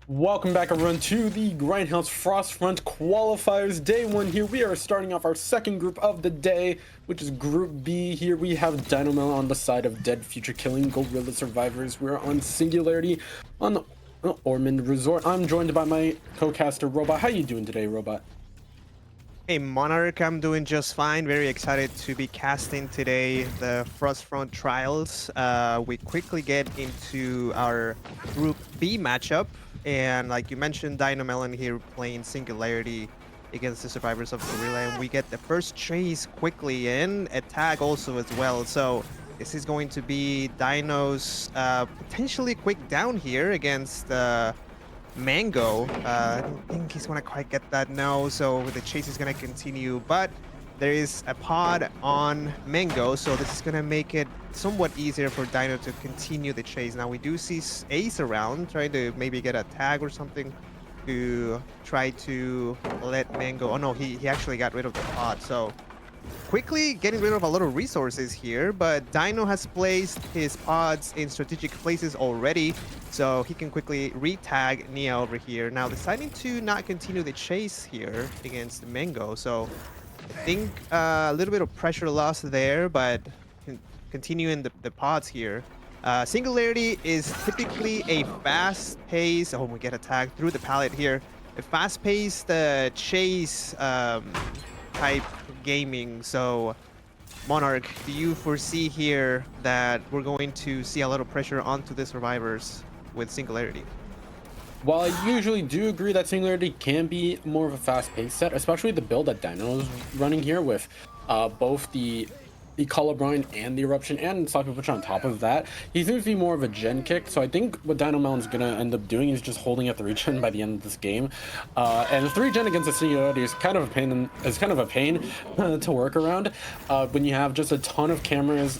Welcome back everyone to the Grindhouse Frostfront Qualifiers Day 1 here. We are starting off our second group of the day, which is Group B. Here we have Dynamel on the side of Dead Future Killing Gorilla Survivors. We're on Singularity on the Ormond Resort. I'm joined by my co-caster Robot. How you doing today, Robot? Hey Monarch, I'm doing just fine. Very excited to be casting today the Frostfront Trials. We quickly get into our Group B matchup, and like you mentioned, Dynamelon here playing Singularity against the survivors of Gorilla, and we get the first chase quickly in, a tag also as well. So this is going to be Dino's potentially quick down here against Mango. I don't think he's gonna quite get that now, so the chase is gonna continue, but there is a pod on Mango, so this is gonna make it somewhat easier for Dino to continue the chase. Now we do see Ace around, trying to maybe get a tag or something to try to let Mango. Oh no, he actually got rid of the pod, so quickly getting rid of a lot of resources here, but Dino has placed his pods in strategic places already, so he can quickly re-tag Nia over here. Now deciding to not continue the chase here against Mango, so I think a little bit of pressure loss there, but continuing the pods here. Singularity is typically a fast-paced, oh, we get a tag through the pallet here, a fast-paced chase type gaming. So Monarch, do you foresee here that we're going to see a lot of pressure onto the survivors with Singularity? While I usually do agree that Singularity can be more of a fast-paced set, especially the build that Dino is running here with both the Colorblind and the Eruption and Sloppy Butcher on top of that, he seems to be more of a gen kick. So I think what Dynamelon's gonna end up doing is just holding a 3-gen by the end of this game. And the 3-gen against the Singularity is kind of a pain. To work around when you have just a ton of cameras.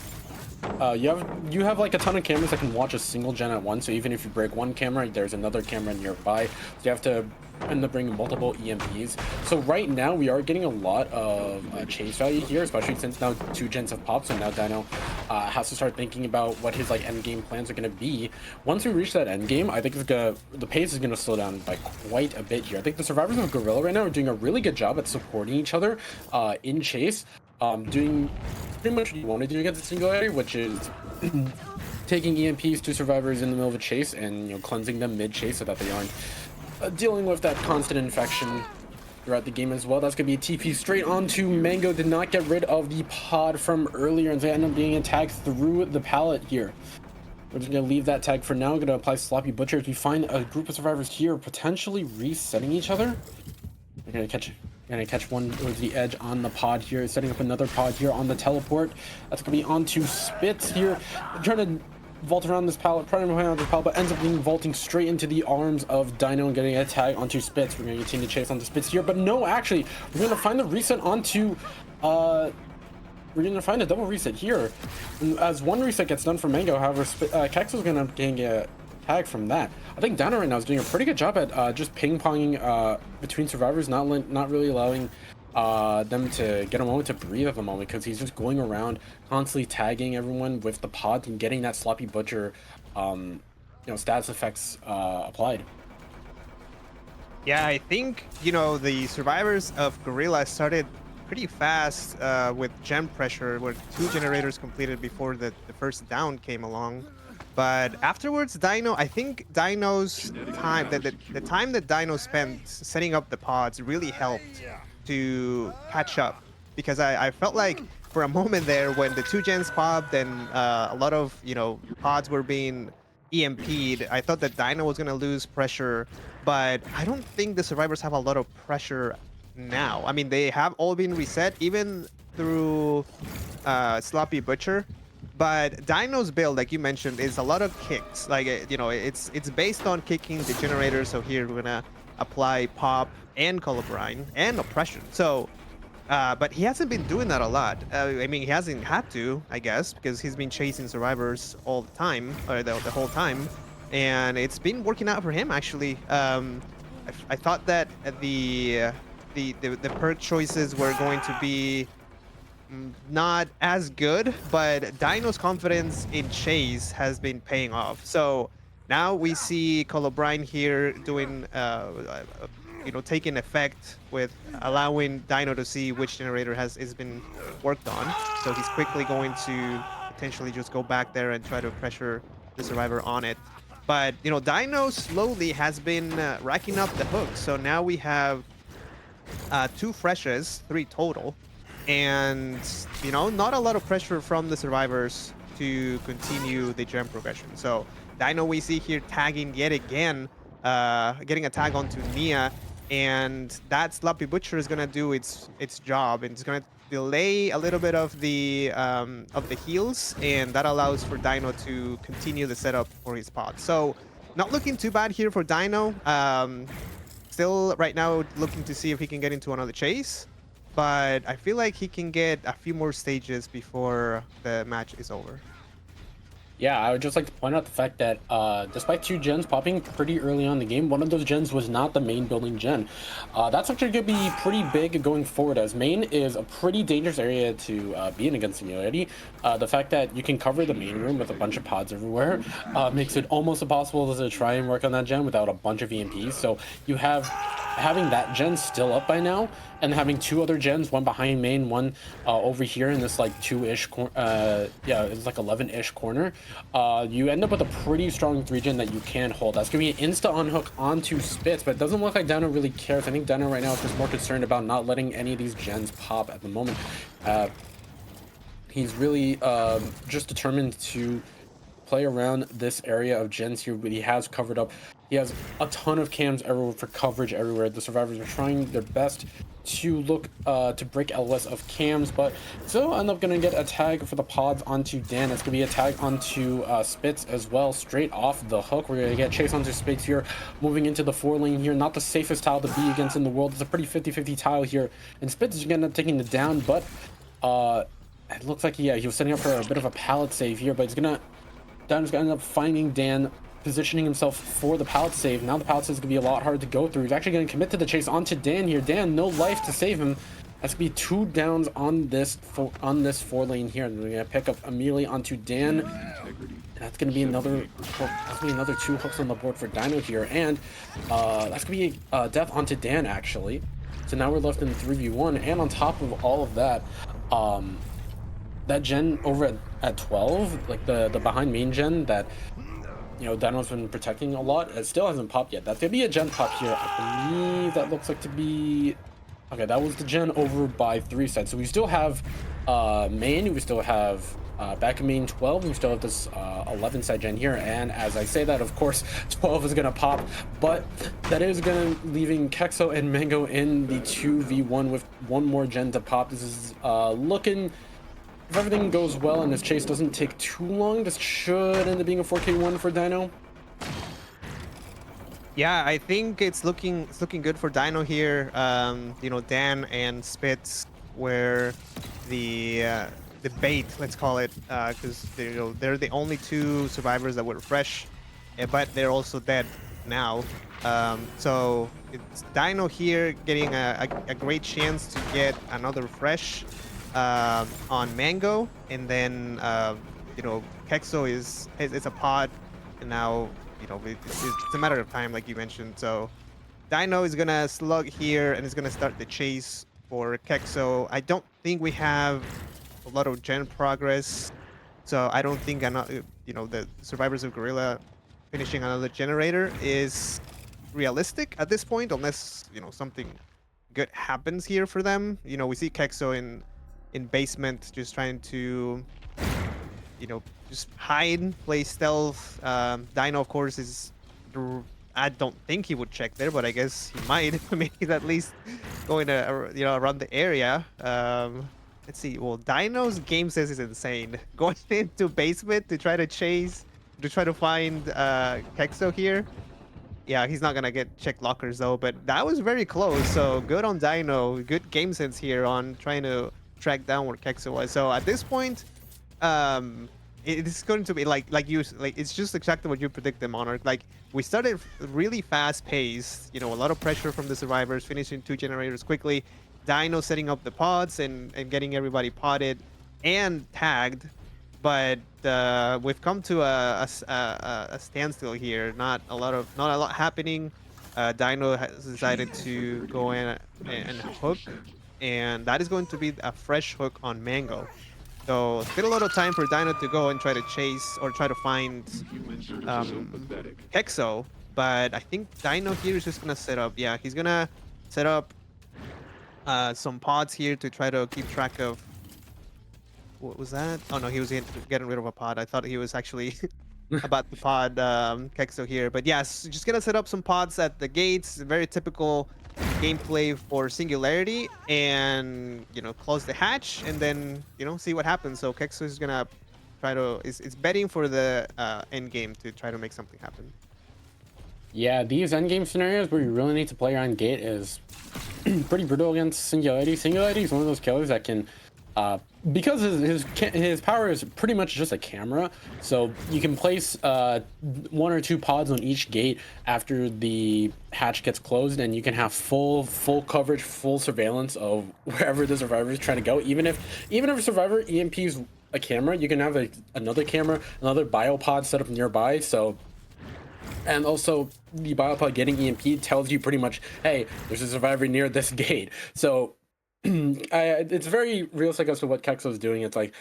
You have like a ton of cameras that can watch a single gen at once. So even if you break one camera, there's another camera nearby. So you have to end up bringing multiple EMPs. So right now we are getting a lot of chase value here, especially since now 2 gens have popped. So now Dino has to start thinking about what his like end game plans are going to be. Once we reach that end game, I think the pace is going to slow down by quite a bit here. I think the survivors of Gorilla right now are doing a really good job at supporting each other in chase. Doing pretty much what you want to do against the Singularity, which is taking EMPs to survivors in the middle of a chase and cleansing them mid-chase so that they aren't dealing with that constant infection throughout the game as well. That's gonna be a TP straight onto Mango. Did not get rid of the pod from earlier, and so end up being attacked through the pallet here. We're just gonna leave that tag for now. Gonna apply Sloppy Butcher as we find a group of survivors here potentially resetting each other. We're gonna catch one towards the edge on the pod here, setting up another pod here on the teleport. That's gonna be onto Spitz here, trying to vault around this pallet, trying to around this pallet, but ends up being vaulting straight into the arms of Dino and getting a tag onto Spitz. We're gonna continue to chase onto Spitz here, but no, actually, we're gonna find the reset onto we're gonna find a double reset here. And as one reset gets done for Mango, however, Kex is gonna gain a tag from that. I think Dino right now is doing a pretty good job at just ping-ponging between survivors, not really allowing them to get a moment to breathe at the moment, because he's just going around constantly tagging everyone with the pods and getting that Sloppy Butcher status effects applied. Yeah, I think, the survivors of Gorilla started pretty fast with gem pressure, where 2 generators completed before the first down came along. But afterwards, Dino, I think Dino's time, the time that Dino spent setting up the pods really helped to catch up. Because I felt like for a moment there, when the 2 gens popped and a lot of, pods were being EMP'd, I thought that Dino was going to lose pressure. But I don't think the survivors have a lot of pressure now. I mean, they have all been reset, even through Sloppy Butcher. But Dino's build, like you mentioned, is a lot of kicks. Like, it's based on kicking the generator. So here we're gonna apply Pop and Colorblind and Oppression. So, but he hasn't been doing that a lot. I mean, he hasn't had to, I guess, because he's been chasing survivors all the time, or the whole time. And it's been working out for him, actually. I thought that the perk choices were going to be not as good, but Dino's confidence in chase has been paying off. So Now we see Colobrine here doing, taking effect with allowing Dino to see which generator has been worked on. So he's quickly going to potentially just go back there and try to pressure the survivor on it. But Dino slowly has been racking up the hooks. So now we have two freshes, three total, and not a lot of pressure from the survivors to continue the gem progression. So Dino we see here tagging yet again, getting a tag onto Nia, and that Sloppy Butcher is gonna do its job, and it's gonna delay a little bit of the heals, and that allows for Dino to continue the setup for his pod. So not looking too bad here for Dino. Still, right now, looking to see if he can get into another chase, but I feel like he can get a few more stages before the match is over. Yeah, I would just like to point out the fact that despite two gens popping pretty early on in the game, one of those gens was not the main building gen. That's actually going to be pretty big going forward, as main is a pretty dangerous area to be in against Singularity. The fact that you can cover the main room with a bunch of pods everywhere makes it almost impossible to try and work on that gen without a bunch of EMPs. So you have having that gen still up by now, and having two other gens, one behind main, one over here in this like 2-ish yeah, it's like 11-ish corner, you end up with a pretty strong 3-gen that you can hold. That's gonna be an insta unhook onto Spitz, but it doesn't look like Dino really cares. I think Dino right now is just more concerned about not letting any of these gens pop at the moment. He's really just determined to play around this area of gens here, but he has covered up. He has a ton of cams everywhere for coverage everywhere. The survivors are trying their best to look to break LS of cams, but still end up gonna get a tag for the pods onto Dan. It's gonna be a tag onto Spitz as well, straight off the hook. We're gonna get chase onto Spitz here, moving into the 4 lane here. Not the safest tile to be against in the world. It's a pretty 50-50 tile here, and Spitz is gonna end up taking the down, but it looks like he was setting up for a bit of a pallet save here, but Dan's gonna end up finding Dan, positioning himself for the pallet save. Now the pallet save is gonna be a lot harder to go through. He's actually gonna commit to the chase onto Dan here. Dan, no life to save him. That's gonna be 2 downs on this 4 lane here. And we're gonna pick up immediately onto Dan. And that's gonna be another hook. That's gonna be another 2 hooks on the board for Dino here, and that's gonna be death onto Dan actually. So now we're left in 3v1, and on top of all of that, that gen over at 12, like the behind main gen that Dino's been protecting a lot, it still hasn't popped yet. That's gonna be a gen pop here. I believe that looks like to be okay. That was the gen over by 3 side. So we still have main, we still have back in main 12, we still have this 11 side gen here. And as I say that, of course 12 is gonna pop, but that is gonna leaving Kexo and Mango in the 2v1 with one more gen to pop. This is looking, if everything goes well and this chase doesn't take too long, this should end up being a 4K1 for Dino. Yeah, I think it's looking good for Dino here. Dan and Spitz were the bait, let's call it, because they're the only 2 survivors that were fresh, but they're also dead now. So it's Dino here getting a great chance to get another fresh on Mango, and then Kexo is a pod, and now it's a matter of time, like you mentioned. So Dino is gonna slug here and is gonna start the chase for Kexo. I don't think we have a lot of gen progress, so I don't think the survivors of Gorilla finishing another generator is realistic at this point, unless something good happens here for them. We see Kexo in basement just trying to just hide, play stealth. Dino, of course, I don't think he would check there, but I guess he might. I mean, he's at least going to around the area. Let's see. Well, Dino's game sense is insane. Going into basement to try to find Kexo here. Yeah, he's not gonna get check lockers though, but that was very close. So good on Dino. Good game sense here on trying to track down where Kexo was. So at this point, it's going to be like it's just exactly what you predicted, Monarch. Like, we started really fast paced, a lot of pressure from the survivors, finishing 2 generators quickly. Dino setting up the pods and getting everybody potted and tagged. but we've come to a standstill here. Not a lot happening. Dino has decided to go in and hook, and that is going to be a fresh hook on Mango. So still a lot of time for Dino to go and try to chase or try to find Kexo, but I think Dino here is just gonna set up. Yeah, he's gonna set up some pods here to try to keep track of. What was that? Oh no, he was getting rid of a pod. I thought he was actually about the pod Kexo here. But yes, just gonna set up some pods at the gates. Very typical gameplay for Singularity, and close the hatch, and then see what happens. So Kexo is gonna try to is betting for the end game to try to make something happen. Yeah, these endgame scenarios where you really need to play around gate is pretty brutal against Singularity. Singularity is one of those killers that can, because his power is pretty much just a camera, so you can place 1 or 2 pods on each gate after the hatch gets closed, and you can have full coverage, full surveillance of wherever the survivor is trying to go. Even if a survivor EMPs a camera, you can have another camera, another biopod set up nearby. So. And also, the biopod getting EMP tells you pretty much, hey, there's a survivor near this gate. So, it's very realistic as to what Kexo's doing. It's like,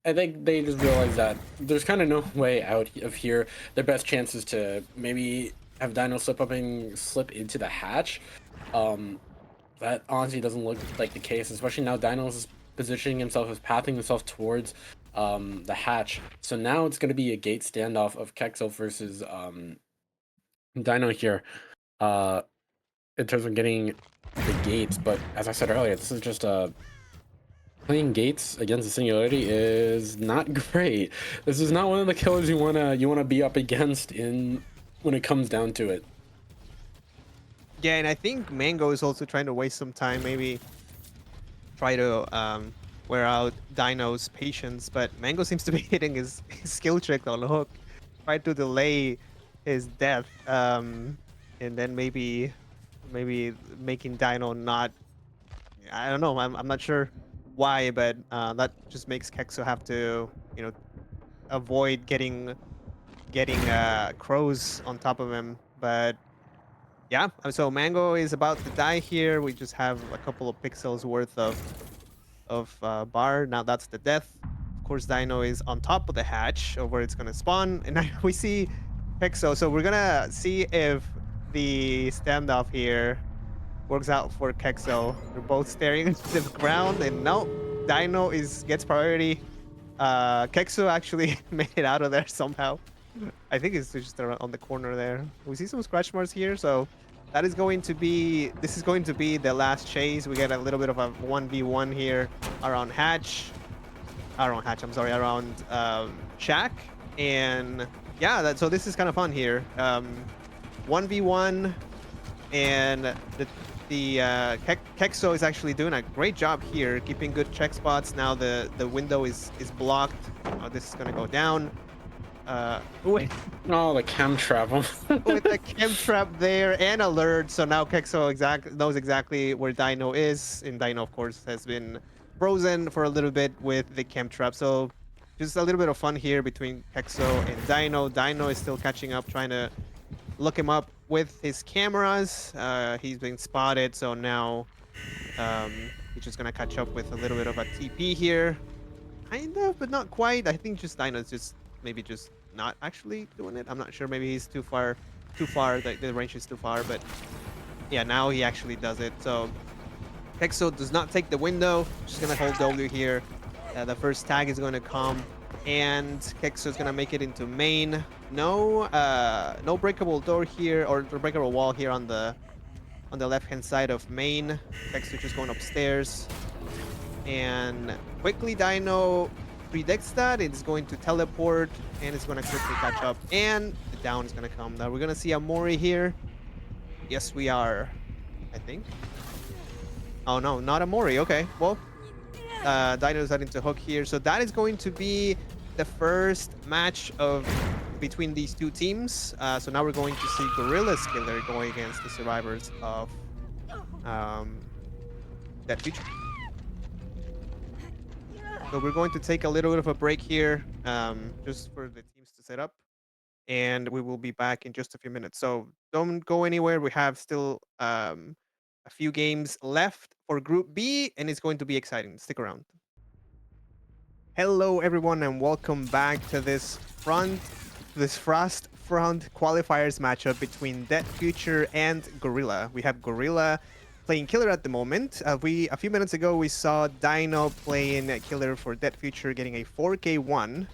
I think they just realized that there's kind of no way out of here. Their best chance is to maybe have Dino slip into the hatch. That honestly doesn't look like the case, especially now Dino's positioning himself, is pathing himself towards the hatch. So now it's going to be a gate standoff of Kexo versus Dino here, in terms of getting the gates. But as I said earlier, this is just playing gates against the Singularity is not great. This is not one of the killers you wanna be up against when it comes down to it. Yeah, and I think Mango is also trying to waste some time, maybe try to wear out Dino's patience, but Mango seems to be hitting his skill trick on hook, try to delay his death, and then maybe making Dino not. I don't know. I'm not sure why, but that just makes Kexo have to avoid getting crows on top of him. But yeah, so Mango is about to die here. We just have a couple of pixels worth of bar. Now that's the death. Of course, Dino is on top of the hatch of where it's gonna spawn, and now we see Kexo. So we're gonna see if the standoff here works out for Kexo. They're both staring at the ground, and no, Dino gets priority. Kexo actually made it out of there somehow. I think it's just around on the corner there. We see some scratch marks here, so this is going to be the last chase. We get a little bit of a 1v1 here around I'm sorry, around Shack, and yeah, so this is kind of fun here. 1v1, and Kexo is actually doing a great job here, keeping good check spots. Now the window is blocked. Oh, this is gonna go down. Wait. Oh, the chem trap. With the chem trap there and alert, so now Kexo knows exactly where Dino is, and Dino, of course, has been frozen for a little bit with the chem trap. So just a little bit of fun here between Kexo and Dino. Dino is still catching up, trying to look him up with his cameras. He's been spotted, so now he's just gonna catch up with a little bit of a TP here, kind of, but not quite. I think just Dino's just maybe just not actually doing it. I'm not sure. Maybe he's too far. The range is too far. But yeah, now he actually does it. So Kexo does not take the window. Just gonna hold W here. The first tag is going to come, and Kexo is gonna make it into main. No breakable door here, or breakable wall here on the left-hand side of main. Kexo just going upstairs, and quickly Dino predicts that it's going to teleport, and it's going to quickly catch up, and the down is going to come. Now we're going to see a Mori here. Yes, we are, I think. Oh no, not a Mori. Okay, well, Dino is heading to hook here, so that is going to be the first match between these two teams. So now we're going to see Gorilla Skiller going against the survivors of Dead Future. So we're going to take a little bit of a break here, just for the teams to set up, and we will be back in just a few minutes. So don't go anywhere. We have still a few games left for Group B, and it's going to be exciting. Stick around. Hello, everyone, and welcome back to this Frost Front qualifiers matchup between Dead Future and Gorilla. We have Gorilla playing Killer at the moment. A few minutes ago we saw Dino playing Killer for Dead Future, getting a 4K1.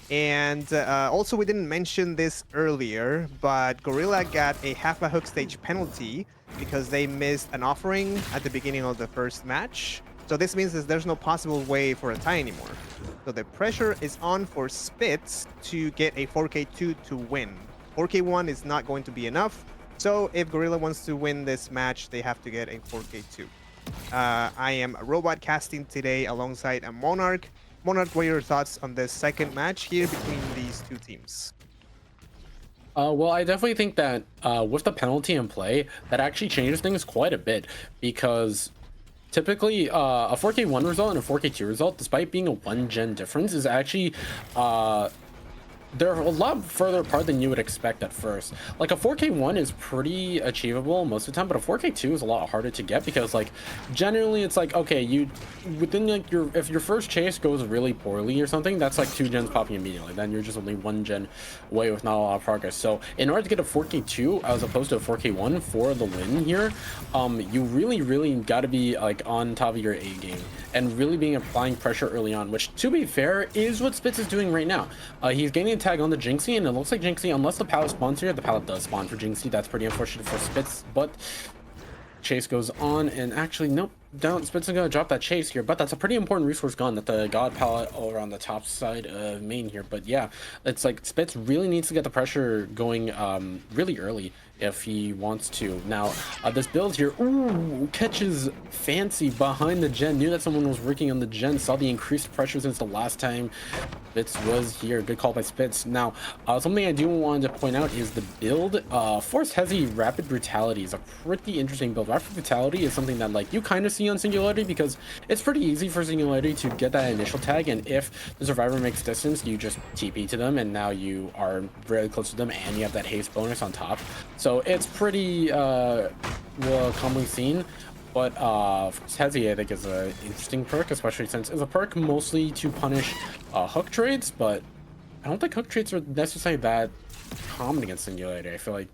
And also, we didn't mention this earlier, but Gorilla got a half a hook stage penalty because they missed an offering at the beginning of the first match. So this means that there's no possible way for a tie anymore. So the pressure is on for Spitz to get a 4K2 to win. 4K1 is not going to be enough. So if Gorilla wants to win this match, they have to get a 4K2. I am robot casting today alongside a Monarch. Monarch, what are your thoughts on this second match here between these two teams? Well, I definitely think that with the penalty in play, that actually changes things quite a bit because typically a 4K1 result and a 4K2 result, despite being a 1-gen difference, is actually they're a lot further apart than you would expect at first. Like a 4K1 is pretty achievable most of the time, but a 4K2 is a lot harder to get because like generally it's like, okay, you within like if your first chase goes really poorly or something, that's like 2 gens popping immediately. Then you're just only 1 gen away with not a lot of progress. So in order to get a 4K2 as opposed to a 4K1 for the win here, you really got to be like on top of your A game and really applying pressure early on, which to be fair is what Spitz is doing right now. He's gaining a tag on the Jinxie, and it looks like Jinxie, unless the pallet spawns here, the pallet does spawn for Jinxie. That's pretty unfortunate for Spitz, but chase goes on, and actually nope, Spitz is gonna drop that chase here, but that's a pretty important resource gone, that the god pallet over on the top side of main here. But yeah, it's like Spitz really needs to get the pressure going really early if he wants to. Now this build here, ooh, catches Fancy behind the gen, knew that someone was working on the gen, saw the increased pressure since the last time Spitz was here. Good call by Spitz. Now something I do want to point out is the build. Force Heavy Rapid Brutality is a pretty interesting build. Rapid Brutality is something that like you kind of see on Singularity because it's pretty easy for Singularity to get that initial tag, and if the survivor makes distance, you just TP to them and now you are very close to them and you have that haste bonus on top. So it's pretty well commonly seen, but Hezi I think is an interesting perk, especially since it's a perk mostly to punish hook trades, but I don't think hook trades are necessarily that common against Singularity. I feel like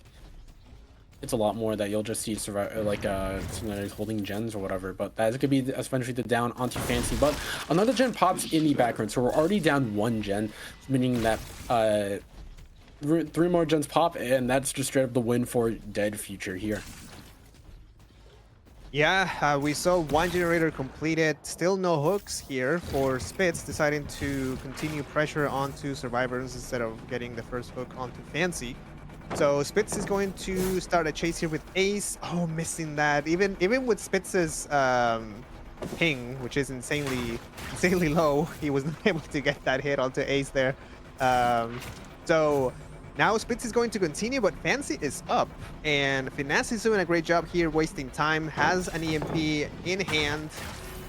it's a lot more that you'll just see Singularity holding gens or whatever, but that could be eventually the down onto Fancy. But another gen pops in the background, so we're already down 1 gen, meaning that 3 more gens pop, and that's just straight up the win for Dead Future here. Yeah, we saw 1 generator completed. Still no hooks here for Spitz, deciding to continue pressure onto survivors instead of getting the first hook onto Fancy. So Spitz is going to start a chase here with Ace. Oh, missing that. Even with Spitz's ping, which is insanely low, he was not able to get that hit onto Ace there. So now Spitz is going to continue, but Fancy is up, and Finesse is doing a great job here, wasting time. Has an EMP in hand,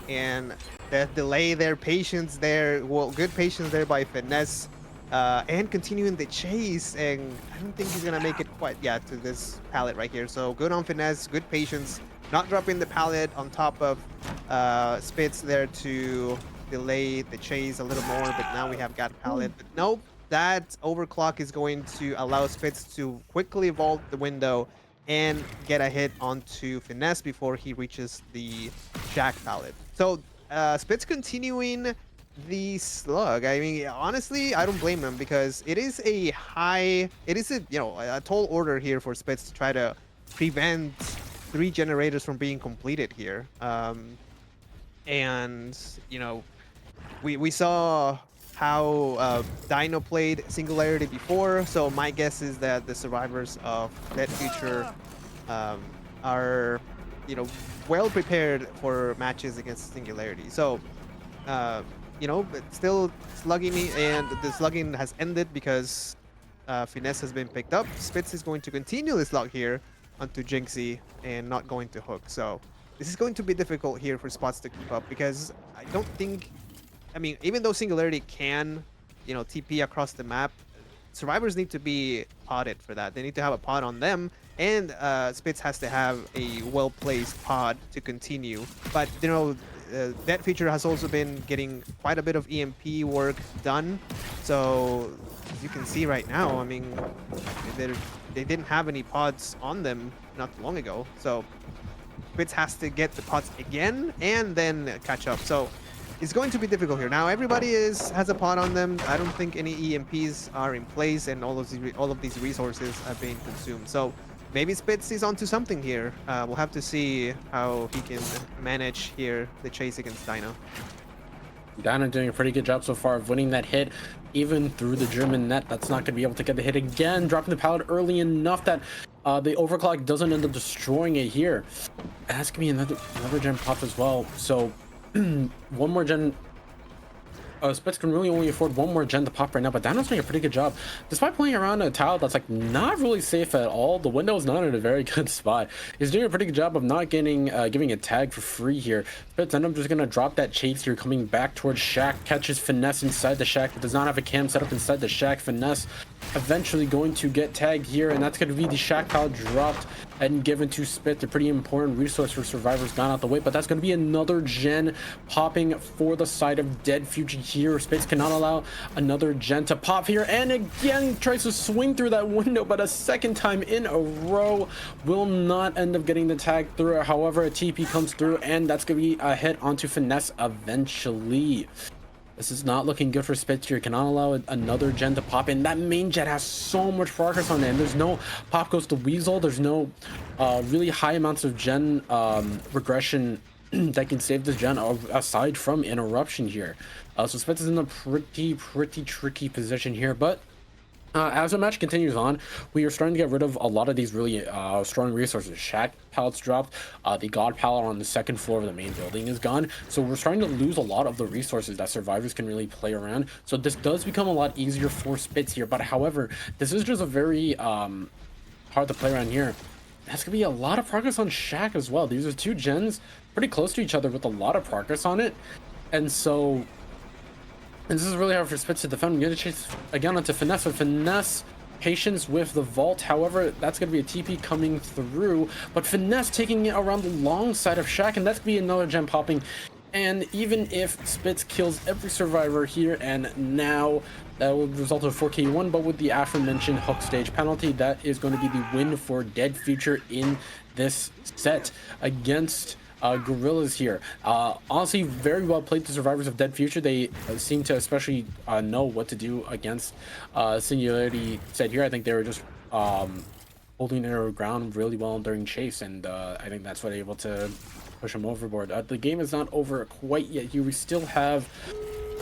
and the delay there, patience there, well, good patience there by Finesse, and continuing the chase. And I don't think he's gonna make it quite yet to this pallet right here. So good on Finesse, good patience, not dropping the pallet on top of Spitz there to delay the chase a little more. But now we have got pallet, but nope. That overclock is going to allow Spitz to quickly vault the window and get a hit onto Finesse before he reaches the Jack pallet. So Spitz continuing the slug. I mean, honestly, I don't blame him because it is a tall order here for Spitz to try to prevent 3 generators from being completed here. And you know, we saw how Dino played Singularity before, so my guess is that the survivors of Dead Future are, you know, well prepared for matches against Singularity. So, you know, but still slugging me, and the slugging has ended because Finesse has been picked up. Spitz is going to continue the slug here onto Jinxie and not going to hook. So this is going to be difficult here for Spots to keep up because I don't think I mean, even though Singularity can, TP across the map, survivors need to be podded for that. They need to have a pod on them, and Spitz has to have a well-placed pod to continue. But that feature has also been getting quite a bit of EMP work done. So as you can see right now, I mean, they they didn't have any pods on them not too long ago. So Spitz has to get the pods again and then catch up. So it's going to be difficult here. Now everybody has a pod on them. I don't think any EMPs are in place, and all of these resources are being consumed. So maybe Spitz is onto something here. We'll have to see how he can manage here the chase against Dino. Dino doing a pretty good job so far of winning that hit, even through the German net. That's not going to be able to get the hit again, dropping the pallet early enough that the overclock doesn't end up destroying it here. That's going to be another gen pop as well. So one more gen. Spitz can really only afford one more gen to pop right now, but Dano's doing a pretty good job. Despite playing around a tile that's like not really safe at all, the window's not in a very good spot. He's doing a pretty good job of not getting giving a tag for free here. Spitz end up just gonna drop that chase here, coming back towards Shack, catches Finesse inside the Shack, but does not have a cam set up inside the Shack. Finesse eventually going to get tagged here, and that's going to be the Shack pile dropped and given to Spitz. A pretty important resource for survivors gone out the way, but that's going to be another gen popping for the side of Dead Future here. Spitz cannot allow another gen to pop here, and again tries to swing through that window, but a second time in a row will not end up getting the tag through. However, a TP comes through, and that's going to be a hit onto Finesse eventually. This is not looking good for Spitz here. Cannot allow another gen to pop in. That main jet has so much progress on it, and there's no pop goes to Weasel. There's no really high amounts of gen regression that can save this gen aside from interruption here. So Spitz is in a pretty tricky position here, but as the match continues on, we are starting to get rid of a lot of these really strong resources. Shack pallets dropped. The God pallet on the second floor of the main building is gone. So we're starting to lose a lot of the resources that survivors can really play around. So this does become a lot easier for Spitz here. But however, this is just a very hard to play around here. That's going to be a lot of progress on Shack as well. These are two gens pretty close to each other with a lot of progress on it. And so... And this is really hard for Spitz to defend. I'm going to chase again onto Finesse. With Finesse, patience with the vault. However, that's going to be a TP coming through. But Finesse taking it around the long side of Shack, and that's going to be another gem popping. And even if Spitz kills every survivor here, and now that will result in a 4K1, but with the aforementioned hook stage penalty, that is going to be the win for Dead Future in this set against... Gorillas here. Honestly, very well played. The survivors of Dead Future. They seem to especially know what to do against Singularity set here. I think they were just holding their ground really well during chase, and I think that's what they're able to push them overboard. The game is not over quite yet here. We still have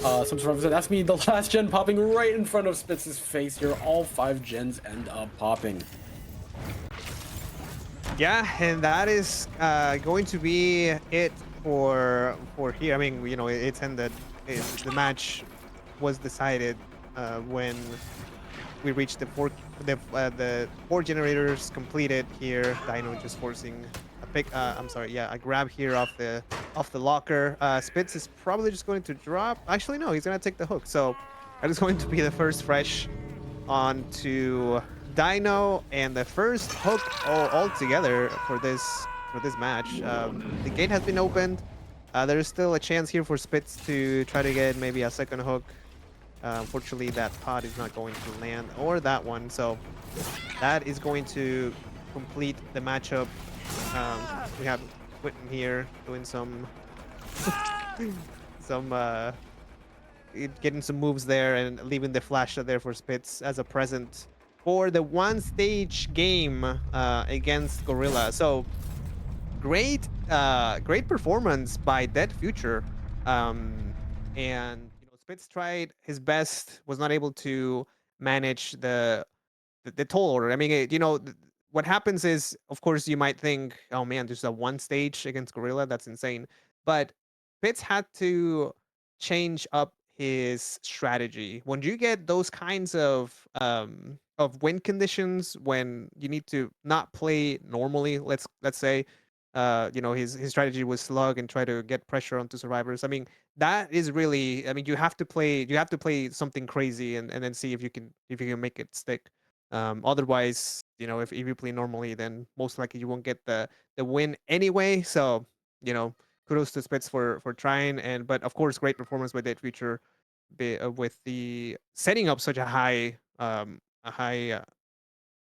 some survivors. That's me, the last gen popping right in front of Spitz's face here. All 5 gens end up popping. Yeah, and that is going to be it for here. I mean, it's ended. The match was decided when we reached the 4 generators completed here. Dino just forcing a pick. I'm sorry, yeah, a grab here off the locker. Spitz is probably just going to drop. Actually, no, he's gonna take the hook. So that is going to be the first fresh onto Dino, and the first hook all together for this match. The gate has been opened. There is still a chance here for Spitz to try to get maybe a second hook. Unfortunately, that pod is not going to land, or that one. So that is going to complete the matchup. We have Witten here doing some getting some moves there and leaving the flash there for Spitz as a present for the 1-stage game against Gorilla. So great performance by Dead Future. And Spitz tried his best, was not able to manage the toll order. I mean, what happens is, of course, you might think, oh man, there's a 1 stage against Gorilla. That's insane. But Spitz had to change up his strategy. When you get those kinds of win conditions, when you need to not play normally, let's say, his strategy was slug and try to get pressure onto survivors. I mean, that is really, I mean, you have to play something crazy and then see if you can make it stick. Otherwise, if you play normally, then most likely you won't get the win anyway. So, kudos to Spitz for trying, but of course, great performance by Dead Future with the setting up such a high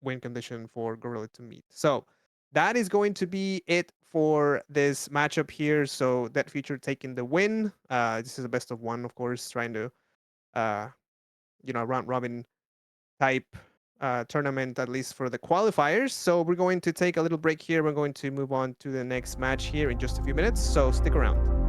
win condition for Gorilla to meet. So that is going to be it for this matchup here. So that feature taking the win. This is a best of one, of course, trying to uh, round robin type tournament, at least for the qualifiers. So we're going to take a little break here. We're going to move on to the next match here in just a few minutes. So stick around.